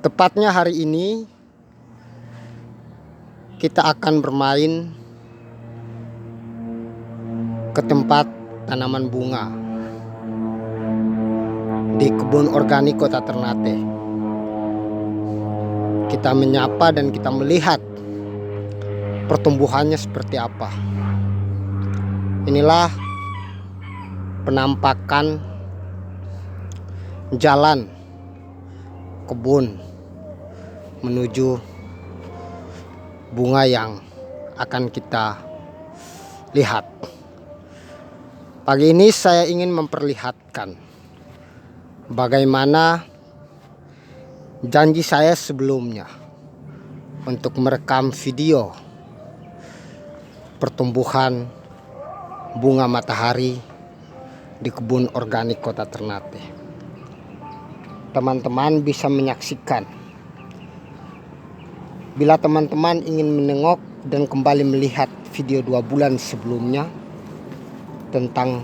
Tepatnya hari ini kita akan bermain ke tempat tanaman bunga di kebun organik Kota Ternate. Kita menyapa dan kita melihat pertumbuhannya seperti apa. Inilah penampakan jalan kebun menuju bunga yang akan kita lihat. Pagi ini saya ingin memperlihatkan bagaimana janji saya sebelumnya untuk merekam video pertumbuhan bunga matahari di kebun organik Kota Ternate. Teman-teman bisa menyaksikan. Bila teman-teman ingin menengok dan kembali melihat video 2 bulan sebelumnya tentang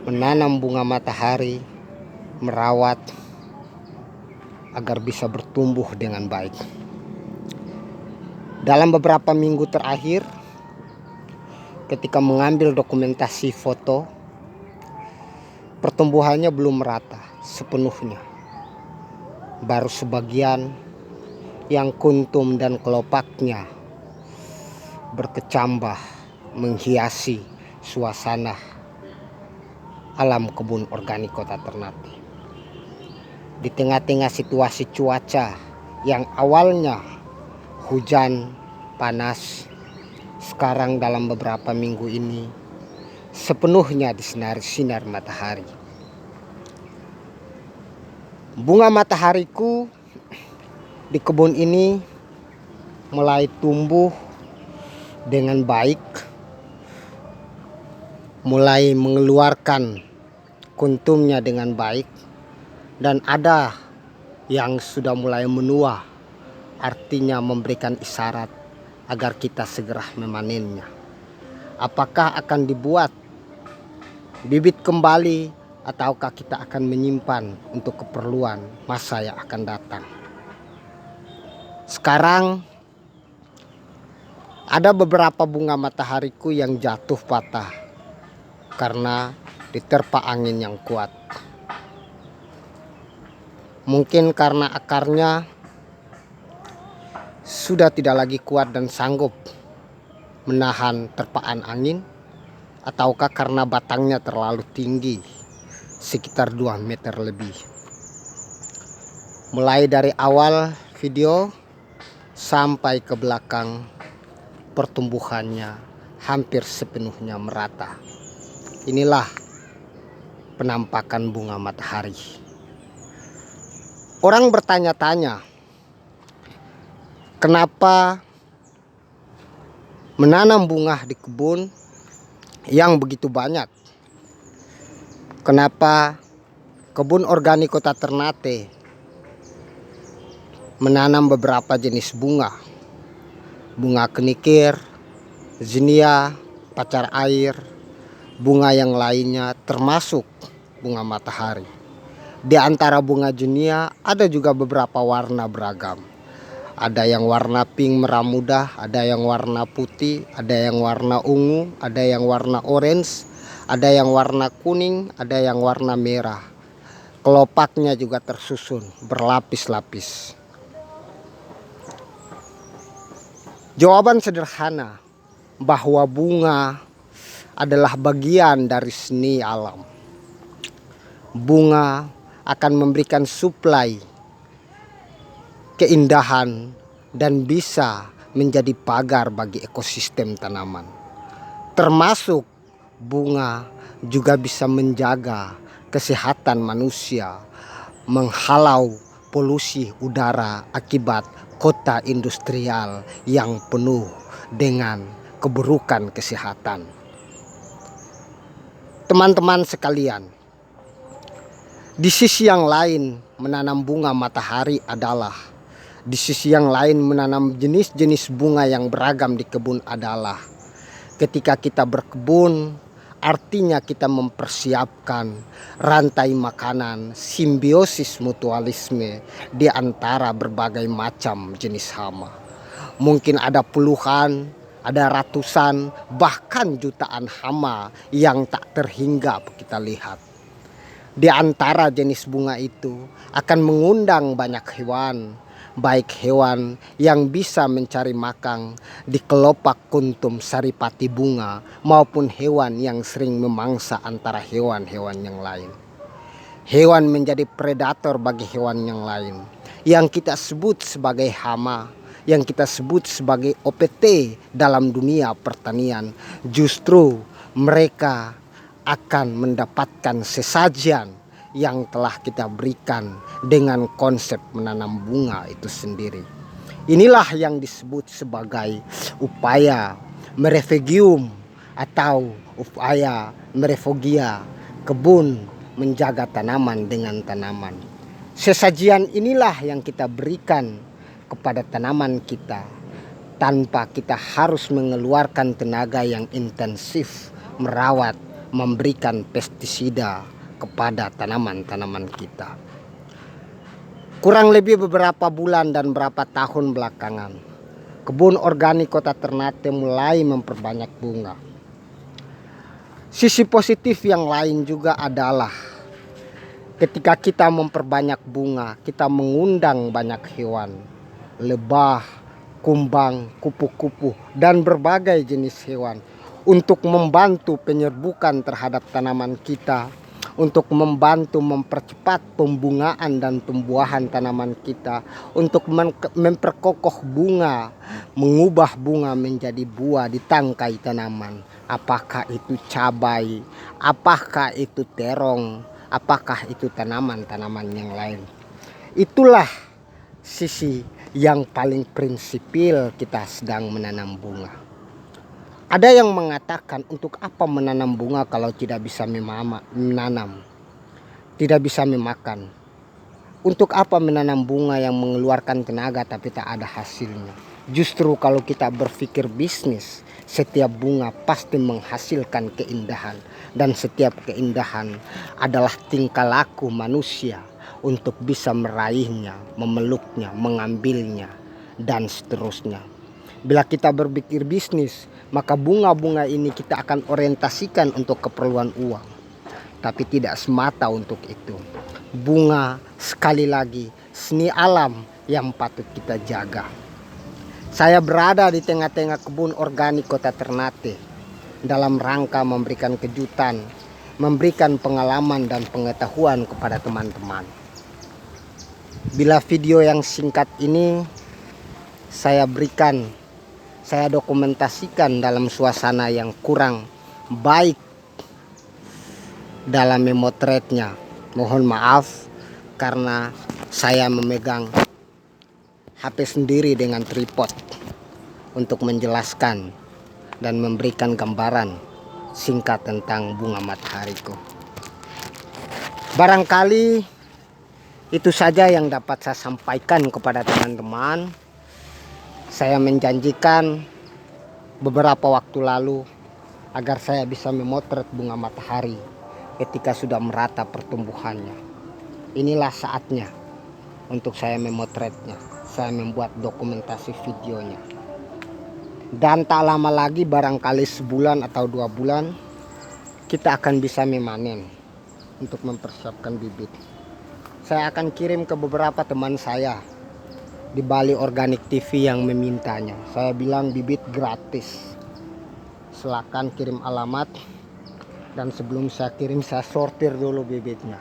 menanam bunga matahari, merawat agar bisa bertumbuh dengan baik. Dalam beberapa minggu terakhir, ketika mengambil dokumentasi foto, pertumbuhannya belum merata sepenuhnya. Baru sebagian yang kuntum dan kelopaknya berkecambah menghiasi suasana alam kebun organik Kota Ternate. Di tengah-tengah situasi cuaca yang awalnya hujan, panas, sekarang dalam beberapa minggu ini sepenuhnya disinari sinar matahari. Bunga matahariku di kebun ini mulai tumbuh dengan baik, mulai mengeluarkan kuntumnya dengan baik, dan ada yang sudah mulai menua, artinya memberikan isyarat agar kita segera memanennya. Apakah akan dibuat bibit kembali ataukah kita akan menyimpan untuk keperluan masa yang akan datang? Sekarang ada beberapa bunga matahariku yang jatuh patah karena diterpa angin yang kuat. Mungkin karena akarnya sudah tidak lagi kuat dan sanggup menahan terpaan angin, ataukah karena batangnya terlalu tinggi, sekitar 2 meter lebih. Mulai dari awal video sampai ke belakang, pertumbuhannya hampir sepenuhnya merata. Inilah penampakan bunga matahari. Orang bertanya-tanya, kenapa menanam bunga di kebun yang begitu banyak? Kenapa kebun organik Kota Ternate menanam beberapa jenis bunga? Bunga kenikir, zinia, pacar air, bunga yang lainnya termasuk bunga matahari. Di antara bunga zinia ada juga beberapa warna beragam. Ada yang warna pink merah muda, ada yang warna putih, ada yang warna ungu, ada yang warna orange, ada yang warna kuning, ada yang warna merah. Kelopaknya juga tersusun berlapis-lapis. Jawaban sederhana bahwa bunga adalah bagian dari seni alam. Bunga akan memberikan suplai keindahan dan bisa menjadi pagar bagi ekosistem tanaman. Termasuk bunga juga bisa menjaga kesehatan manusia, menghalau polusi udara akibat kota industrial yang penuh dengan keburukan kesehatan. Teman-teman sekalian, di sisi yang lain menanam bunga matahari adalah, di sisi yang lain menanam jenis-jenis bunga yang beragam di kebun adalah, ketika kita berkebun Artinya kita mempersiapkan rantai makanan, simbiosis mutualisme di antara berbagai macam jenis hama. Mungkin ada puluhan, ada ratusan, bahkan jutaan hama yang tak terhingga kita lihat. Di antara jenis bunga itu akan mengundang banyak hewan, baik hewan yang bisa mencari makan di kelopak kuntum saripati bunga maupun hewan yang sering memangsa antara hewan-hewan yang lain. Hewan menjadi predator bagi hewan yang lain yang kita sebut sebagai hama, yang kita sebut sebagai OPT dalam dunia pertanian. Justru mereka akan mendapatkan sesajian yang telah kita berikan dengan konsep menanam bunga itu sendiri. Inilah yang disebut sebagai upaya merefugium atau upaya merefogia, kebun menjaga tanaman dengan tanaman. Sesajian inilah yang kita berikan kepada tanaman kita tanpa kita harus mengeluarkan tenaga yang intensif merawat, memberikan pestisida kepada tanaman-tanaman kita. Kurang lebih beberapa bulan dan beberapa tahun belakangan, kebun organik Kota Ternate mulai memperbanyak bunga. Sisi positif yang lain juga adalah ketika kita memperbanyak bunga, kita mengundang banyak hewan, lebah, kumbang, kupu-kupu, dan berbagai jenis hewan untuk membantu penyerbukan terhadap tanaman kita, untuk membantu mempercepat pembungaan dan pembuahan tanaman kita, untuk memperkokoh bunga, mengubah bunga menjadi buah di tangkai tanaman. Apakah itu cabai, apakah itu terong, apakah itu tanaman-tanaman yang lain. Itulah sisi yang paling prinsipil kita sedang menanam bunga. Ada yang mengatakan untuk apa menanam bunga kalau tidak bisa menanam, tidak bisa memakan. Untuk apa menanam bunga yang mengeluarkan tenaga tapi tak ada hasilnya. Justru kalau kita berpikir bisnis, setiap bunga pasti menghasilkan keindahan. Dan setiap keindahan adalah tingkah laku manusia untuk bisa meraihnya, memeluknya, mengambilnya, dan seterusnya. Bila kita berpikir bisnis, maka bunga-bunga ini kita akan orientasikan untuk keperluan uang. Tapi tidak semata untuk itu. Bunga sekali lagi seni alam yang patut kita jaga. Saya berada di tengah-tengah kebun organik Kota Ternate dalam rangka memberikan kejutan, memberikan pengalaman dan pengetahuan kepada teman-teman. Bila video yang singkat ini saya dokumentasikan dalam suasana yang kurang baik dalam memotretnya, mohon maaf karena saya memegang HP sendiri dengan tripod untuk menjelaskan dan memberikan gambaran singkat tentang bunga matahariku. Barangkali itu saja yang dapat saya sampaikan kepada teman-teman. Saya menjanjikan beberapa waktu lalu agar saya bisa memotret bunga matahari ketika sudah merata pertumbuhannya. Inilah saatnya untuk saya memotretnya. Saya membuat dokumentasi videonya. Dan tak lama lagi, barangkali sebulan atau 2 bulan, kita akan bisa memanen untuk mempersiapkan bibit. Saya akan kirim ke beberapa teman saya di Bali Organic TV yang memintanya. Saya bilang bibit gratis. Silakan kirim alamat. Dan sebelum saya kirim, saya sortir dulu bibitnya.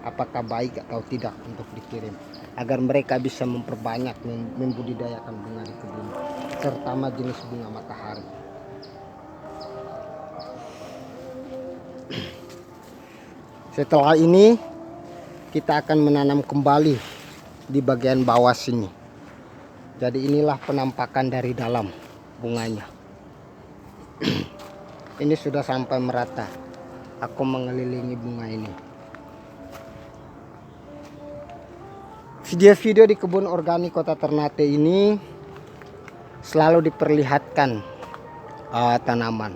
Apakah baik atau tidak untuk dikirim. Agar mereka bisa memperbanyak, membudidayakan bunga di kebun. Terutama jenis bunga matahari. Setelah ini kita akan menanam kembali di bagian bawah sini. Jadi inilah penampakan dari dalam bunganya. Ini sudah sampai merata. Aku mengelilingi bunga ini. Video-video di kebun organik Kota Ternate ini selalu diperlihatkan tanaman.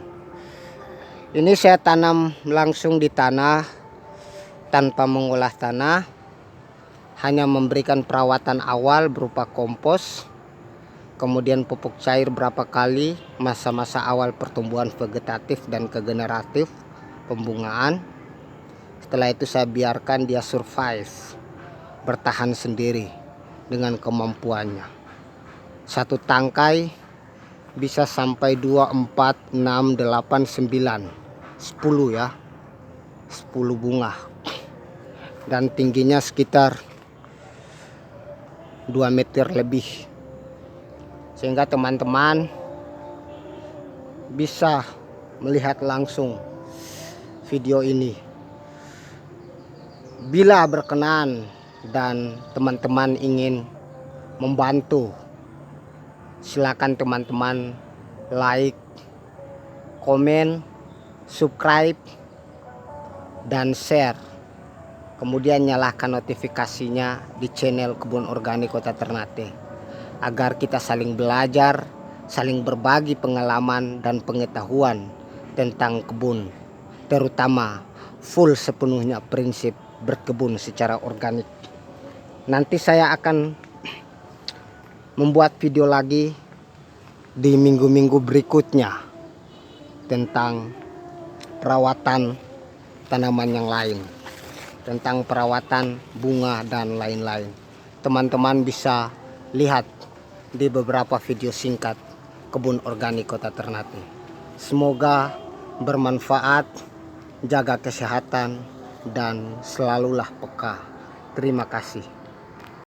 Ini saya tanam langsung di tanah tanpa mengolah tanah, hanya memberikan perawatan awal berupa kompos, kemudian pupuk cair berapa kali masa-masa awal pertumbuhan vegetatif dan kegeneratif pembungaan. Setelah itu saya biarkan dia survive, bertahan sendiri dengan kemampuannya. Satu tangkai bisa sampai 2, 4, 6, 8, 9, 10 ya, 10 bunga, dan tingginya sekitar 2 meter lebih, sehingga teman-teman bisa melihat langsung video ini. Bila berkenan dan teman-teman ingin membantu, silakan teman-teman like, komen, subscribe, dan share. Kemudian nyalakan notifikasinya di channel Kebun Organik Kota Ternate, agar kita saling belajar, saling berbagi pengalaman dan pengetahuan tentang kebun, terutama full sepenuhnya prinsip berkebun secara organik. Nanti saya akan membuat video lagi di minggu-minggu berikutnya tentang perawatan tanaman yang lain, tentang perawatan bunga dan lain-lain. Teman-teman bisa lihat di beberapa video singkat Kebun Organik Kota Ternate. Semoga bermanfaat, jaga kesehatan, dan selalulah peka. Terima kasih.